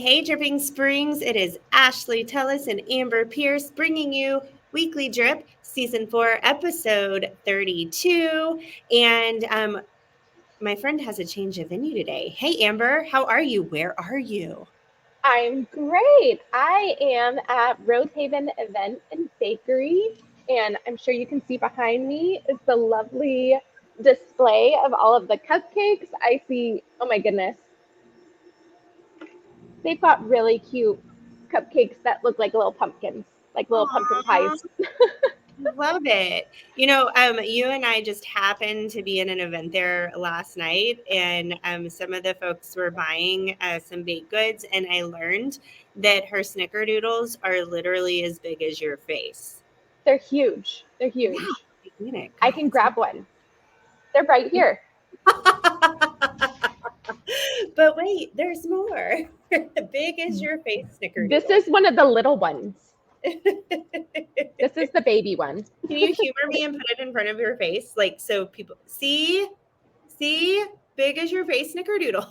Hey, Dripping Springs. It is Ashley Tullis and Amber Pierce bringing you Weekly Drip, Season 4, Episode 32. And my friend has a change of venue today. Hey, Amber, how are you? Where are you? I'm great. I am at Rosehaven Event and Bakery, and I'm sure you can see behind me is the lovely display of all of the cupcakes. I see, oh my goodness, they've got really cute cupcakes that look like little pumpkins, like little pumpkin Aww, pies. love it. You and I just happened to be in an event there last night, and some of the folks were buying some baked goods, and I learned that her snickerdoodles are literally as big as your face. They're huge. They're Yeah, huge. gigantic. I God, can that's grab one. They're right here. But wait, there's more. Big as your face This snickerdoodle. is one of the little ones. This is the baby one. Can you humor me and put it in front of your face? Like, so people see, big as your face snickerdoodle.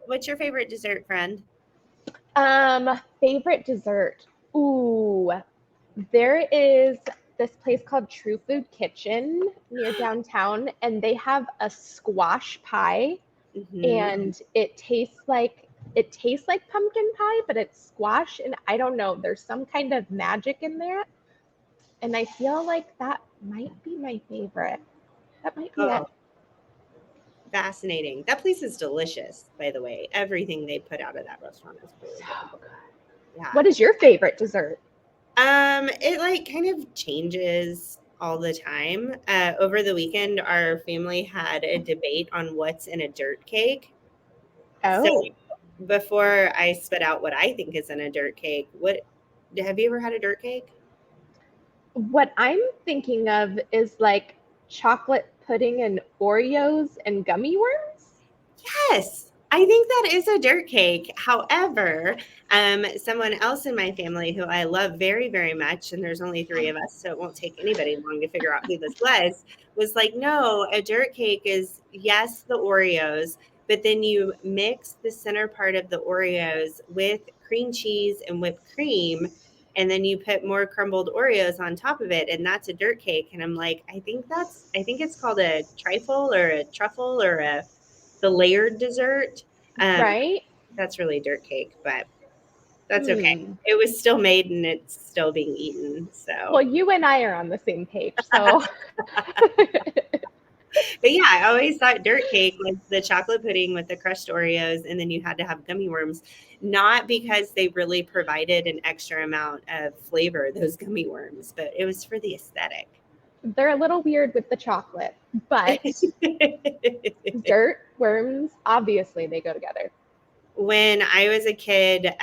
What's your favorite dessert, friend? Favorite dessert. Ooh, there is this place called True Food Kitchen near downtown, and they have a squash pie, Hmm. and it tastes like pumpkin pie, but it's squash, and I don't know. There's some kind of magic in there, and I feel like that might be my favorite. That might be it. Oh, fascinating. That place is delicious, by the way. Everything they put out of that restaurant is really So good. good. Yeah. What is your favorite dessert? It like kind of changes all the time. Over the weekend, our family had a debate on what's in a dirt cake. So Oh, before I spit out what I think is in a dirt cake, what have you ever had a dirt cake? what I'm thinking of is like chocolate pudding and Oreos and gummy worms. Yes, I think that is a dirt cake. However, someone else in my family who I love very, very much, and there's only three of us, so it won't take anybody long to figure out who this was like, no, a dirt cake is, yes, the Oreos, but then you mix the center part of the Oreos with cream cheese and whipped cream. And then you put more crumbled Oreos on top of it, and that's a dirt cake. And I'm like, I think it's called a trifle or a truffle or the layered dessert. Um, Right? that's really dirt cake, but that's okay. Hmm. It was still made and it's still being eaten. Well, So, you and I are on the same page. So, but yeah, I always thought dirt cake was the chocolate pudding with the crushed Oreos, and then you had to have gummy worms, not because they really provided an extra amount of flavor, those gummy worms, but it was for the aesthetic. they're a little weird with the chocolate, but dirt, worms, obviously they go together. When I was a kid,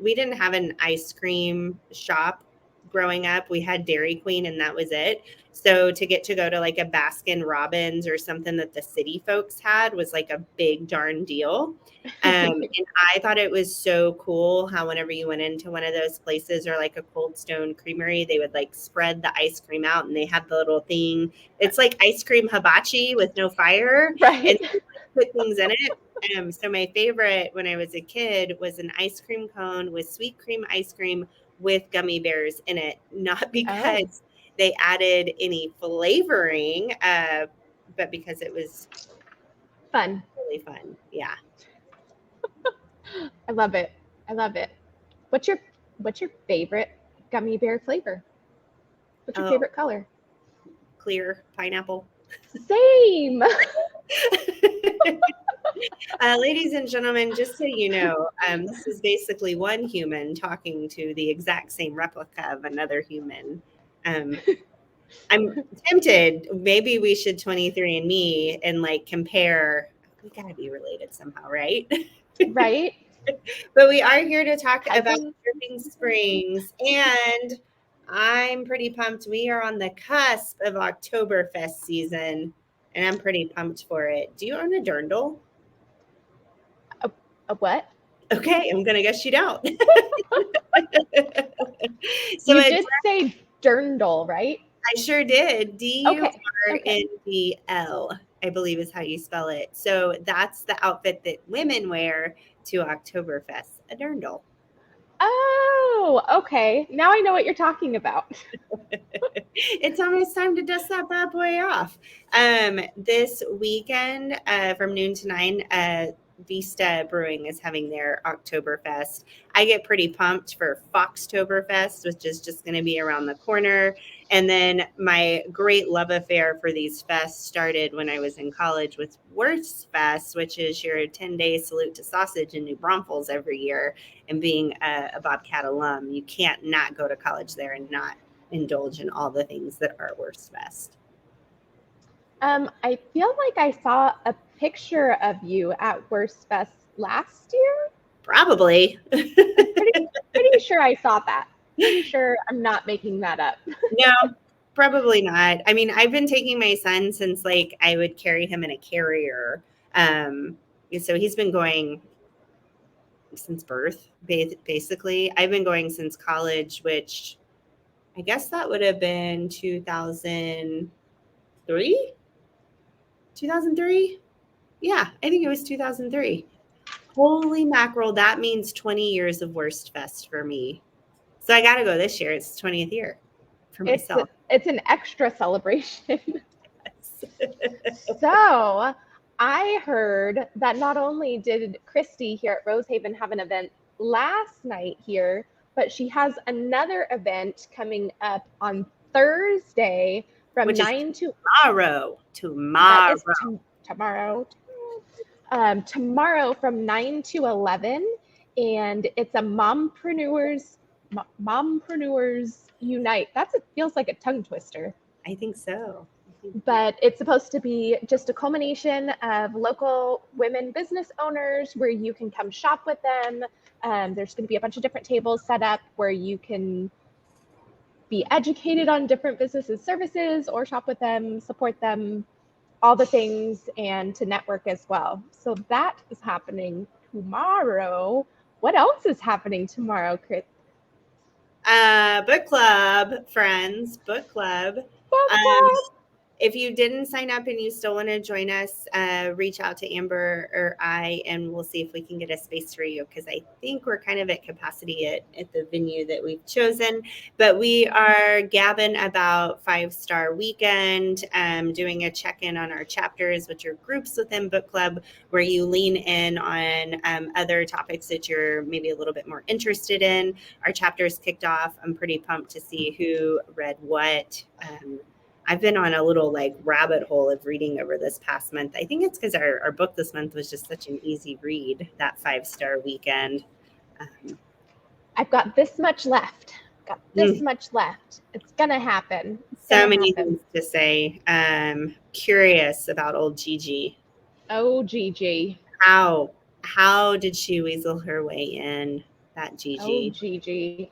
we didn't have an ice cream shop growing up. We had Dairy Queen and that was it. So to get to go to like a Baskin Robbins or something that the city folks had was like a big darn deal. And I thought it was so cool how whenever you went into one of those places or like a Cold Stone Creamery, they would like spread the ice cream out and they had the little thing. It's like ice cream hibachi with no fire and Right? put things in it. So my favorite when I was a kid was an ice cream cone with sweet cream ice cream with gummy bears in it, not Oh, because they added any flavoring, but because it was fun. really fun. Yeah. I love it. I love it. What's your what's your favorite gummy bear flavor? What's your Oh, favorite color? clear pineapple. Same. Ladies and gentlemen, just so you know, this is basically one human talking to the exact same replica of another human. Um, I'm tempted. Maybe we should 23 and Me and like compare. We gotta be related somehow, right? Right? But we are here to talk about Cousin. Dripping Springs, and I'm pretty pumped. We are on the cusp of Oktoberfest season, and I'm pretty pumped for it. Do you own a dirndl? A, a what? Okay, I'm gonna guess you don't. So You a did say dirndl, right? I sure did. Okay. Okay. Durndl, I believe is how you spell it. So that's the outfit that women wear to Oktoberfest, a dirndl. Oh, okay. Now I know what you're talking about. It's almost time to dust that bad boy off. This weekend, from noon to 9, Vista Brewing is having their Oktoberfest. I get pretty pumped for Foxtoberfest, which is just going to be around the corner. And then my great love affair for these fests started when I was in college with Wurstfest, which is your 10-day salute to sausage in New Braunfels every year. And being a Bobcat alum, you can't not go to college there and not indulge in all the things that are Wurstfest. I feel like I saw a picture of you at Worst Fest last year. Probably. I'm pretty sure I saw that. Pretty sure I'm not making that up. No, probably not. I mean, I've been taking my son since like I would carry him in a carrier. Um, so he's been going since birth, basically. I've been going since college, which I guess that would have been 2003. 2003? Yeah, I think it was 2003. Holy mackerel, that means 20 years of Worst Fest for me. So I got to go this year. It's 20th year for It's myself. it's an extra celebration. So I heard that not only did Christy here at Rosehaven have an event last night here, but she has another event coming up on Thursday from Which is 9 to tomorrow. that Tomorrow. is tomorrow. Tomorrow from 9 to 11, and it's a mompreneurs unite. It feels like a tongue twister. I think so. But it's supposed to be just a culmination of local women business owners where you can come shop with them. There's going to be a bunch of different tables set up where you can be educated on different businesses services or shop with them, support them, all the things, and to network as well. So that is happening tomorrow. What else is happening tomorrow, Chris? Book club, friends, book club. Book Um, club. if you didn't sign up and you still want to join us, reach out to Amber or I, and we'll see if we can get a space for you, because I think we're kind of at capacity at the venue that we've chosen. But we are gabbing about 5-star weekend, doing a check-in on our chapters, which are groups within book club, where you lean in on other topics that you're maybe a little bit more interested in. Our chapters kicked off. I'm pretty pumped to see who read what. I've been on a little like rabbit hole of reading over this past month. I think it's because our book this month was just such an easy read, that 5-star weekend. I've got this much left. Got this much left. It's gonna happen. So many things to say. Curious about old Gigi. Oh, Gigi. How did she weasel her way in, that Gigi? Oh, Gigi.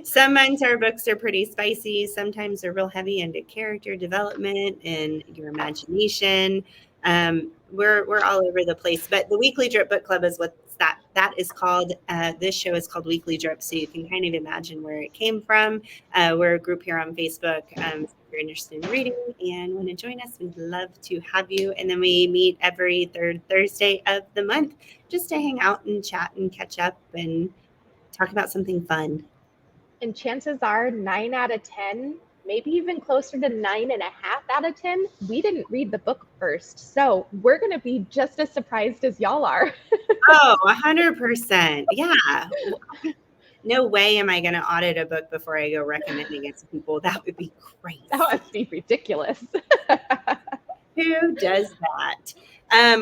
Some months our books are pretty spicy. Sometimes they're real heavy into character development and your imagination. We're all over the place. But the Weekly Drip Book Club is what that is called. This show is called Weekly Drip, so you can kind of imagine where it came from. We're a group here on Facebook. If you're interested in reading and want to join us, we'd love to have you. And then we meet every third Thursday of the month just to hang out and chat and catch up and talk about something fun. And chances are 9 out of 10, maybe even closer to 9.5 out of 10, we didn't read the book first. So we're going to be just as surprised as y'all are. Oh, 100%. Yeah. No way am I going to audit a book before I go recommending it to people. That would be crazy. That would be ridiculous. Who does that?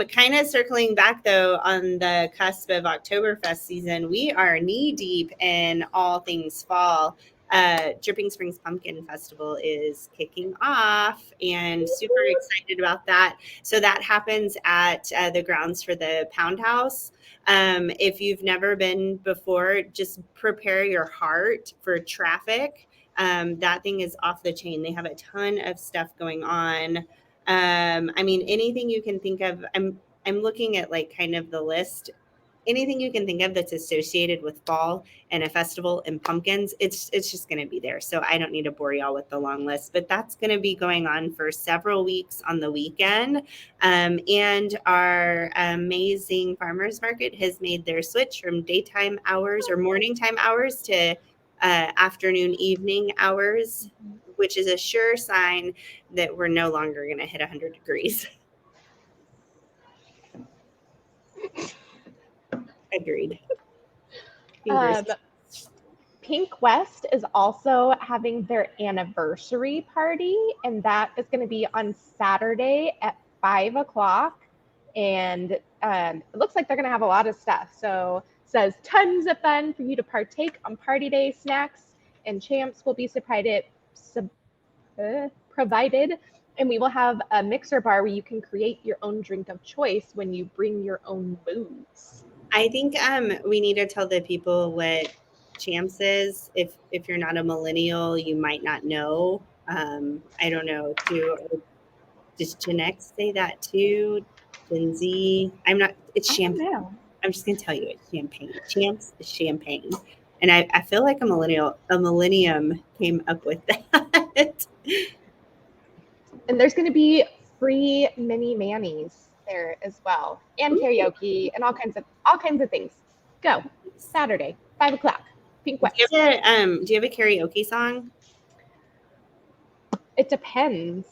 Kind of circling back though, on the cusp of Oktoberfest season, we are knee deep in all things fall. Dripping Springs Pumpkin Festival is kicking off, and super excited about that. So that happens at the grounds for the Pound House. If you've never been before, just prepare your heart for traffic. That thing is off the chain. They have a ton of stuff going on. I mean, anything you can think of. I'm looking at like kind of the list. anything you can think of that's associated with fall and a festival and pumpkins, it's just going to be there. So I don't need to bore y'all with the long list, but that's going to be going on for several weeks on the weekend. And our amazing farmers market has made their switch from daytime hours or morning time hours to afternoon, evening hours, which is a sure sign that we're no longer going to hit 100 degrees. Agreed. Pink West is also having their anniversary party, and that is going to be on Saturday at 5 o'clock. And it looks like they're going to have a lot of stuff. So it says tons of fun for you to partake on party day. Snacks and champs will be provided, and we will have a mixer bar where you can create your own drink of choice when you bring your own booze. I think we need to tell the people what champs is. If you're not a millennial, you might not know. I don't know. Does Gen X say that too? Gen Z? I'm not. It's champagne. I'm just gonna tell you, it's champagne. Champs is champagne, and I feel like a millennium came up with that. And there's going to be free mini Mannies there as well, and karaoke and all kinds of things. Go Saturday, 5 o'clock. Pink West. Do you have a karaoke song? It depends.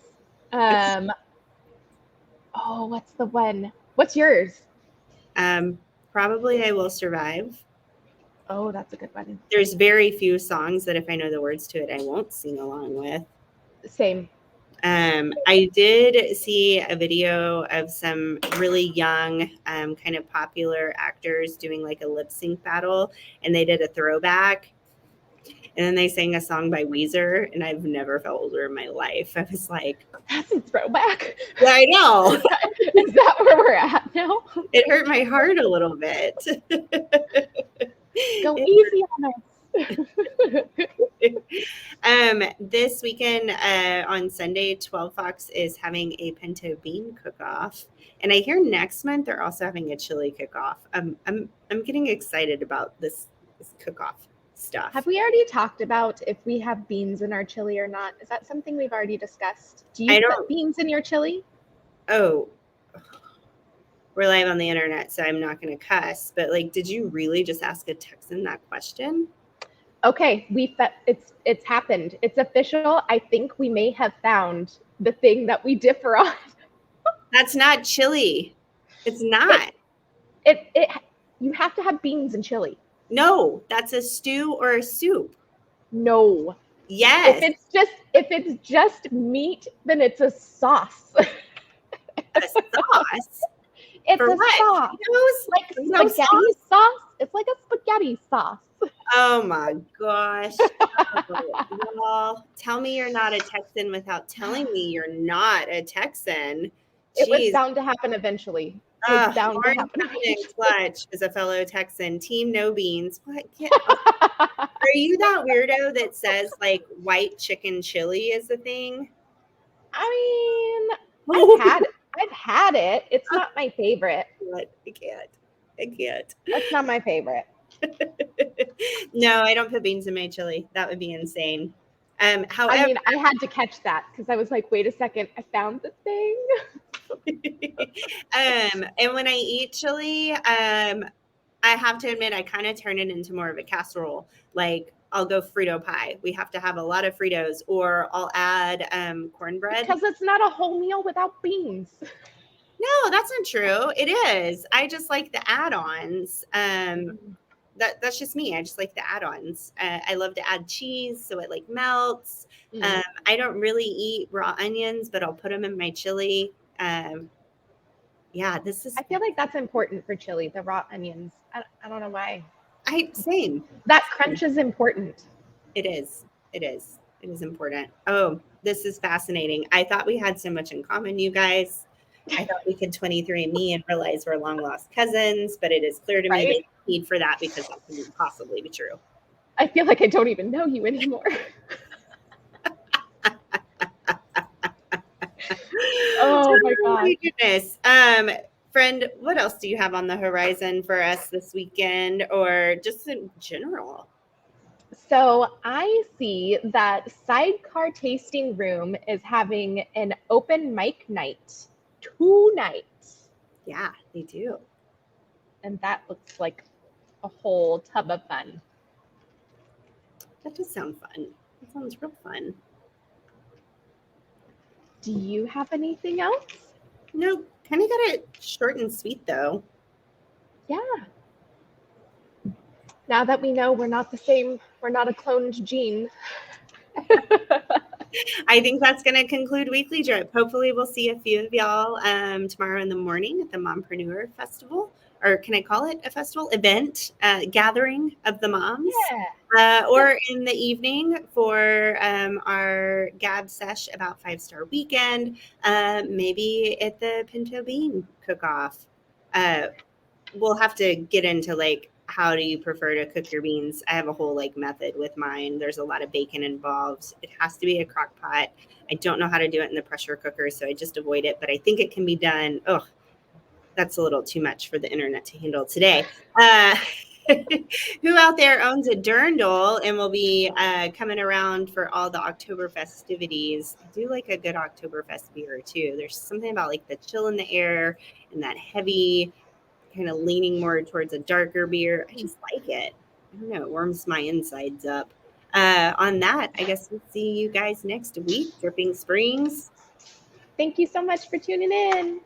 What's the one? What's yours? Probably I Will Survive. Oh, that's a good one. There's very few songs that if I know the words to it, I won't sing along with. Same. I did see a video of some really young, kind of popular actors doing like a lip sync battle, and they did a throwback. And then they sang a song by Weezer, and I've never felt older in my life. I was like, that's a throwback. Yeah, I know. Is that where we're at now? It hurt my heart a little bit. Go easy on us. This weekend on Sunday, 12 Fox is having a pinto bean cook-off, and I hear next month they're also having a chili cook-off. I'm getting excited about this cook-off stuff. Have we already talked about if we have beans in our chili or not? Is that something we've already discussed? Do you put beans in your chili? Oh, we're live on the internet, so I'm not going to cuss. But like, did you really just ask a Texan that question? Okay, it's happened. It's official. I think we may have found the thing that we differ on. That's not chili. It's not. You have to have beans in chili. No, that's a stew or a soup. No. Yes. If it's just meat, then it's a sauce. A sauce? It's a sauce. Like spaghetti sauce. It's like a spaghetti sauce. Oh my gosh. Well, tell me you're not a Texan without telling me you're not a Texan. It was bound to happen eventually. Lauren Clutch is a fellow Texan. Team no beans. What? Are you that weirdo that says like white chicken chili is a thing? I mean, I've had it. It's not my favorite. I can't. That's not my favorite. No, I don't put beans in my chili. That would be insane. However, I mean, I had to catch that because I was like, wait a second, I found the thing. And when I eat chili, I have to admit I kind of turn it into more of a casserole. Like I'll go Frito pie. We have to have a lot of Fritos, or I'll add cornbread. Because it's not a whole meal without beans. No, that's not true. It is. I just like the add-ons. That's just me. I just like the add-ons. I love to add cheese so it like melts. I don't really eat raw onions, but I'll put them in my chili. Yeah, this is. I feel like that's important for chili. The raw onions. I don't know why. Same. That crunch is important. It is. It is important. Oh, this is fascinating. I thought we had so much in common, you guys. I thought we could 23andMe and realize we're long lost cousins, but it is clear to me that you need for that because that couldn't possibly be true. I feel like I don't even know you anymore. Oh my goodness. Friend, what else do you have on the horizon for us this weekend or just in general? So I see that Sidecar Tasting Room is having an open mic night tonight. Yeah, they do. And that looks like a whole tub of fun. That does sound fun. That sounds real fun. Do you have anything else? No, kind of got it short and sweet though. Yeah. Now that we know we're not the same, we're not a cloned gene. I think that's going to conclude Weekly Drip. Hopefully, we'll see a few of y'all tomorrow in the morning at the Mompreneur Festival, or can I call it a festival event, gathering of the moms, or in the evening for our Gab sesh about 5-Star Weekend, maybe at the Pinto Bean Cook-Off. We'll have to get into like how do you prefer to cook your beans. I have a whole like method with mine. There's a lot of bacon involved. It has to be a crock pot. I don't know how to do it in the pressure cooker, so I just avoid it, but I think it can be done. Oh, that's a little too much for the internet to handle today. Who out there owns a dirndl and will be coming around for all the October festivities? I do like a good Oktoberfest beer too. There's something about like the chill in the air and that heavy kind of leaning more towards a darker beer. I just like it. I don't know. It warms my insides up. On that, I guess we'll see you guys next week. Dripping Springs. Thank you so much for tuning in.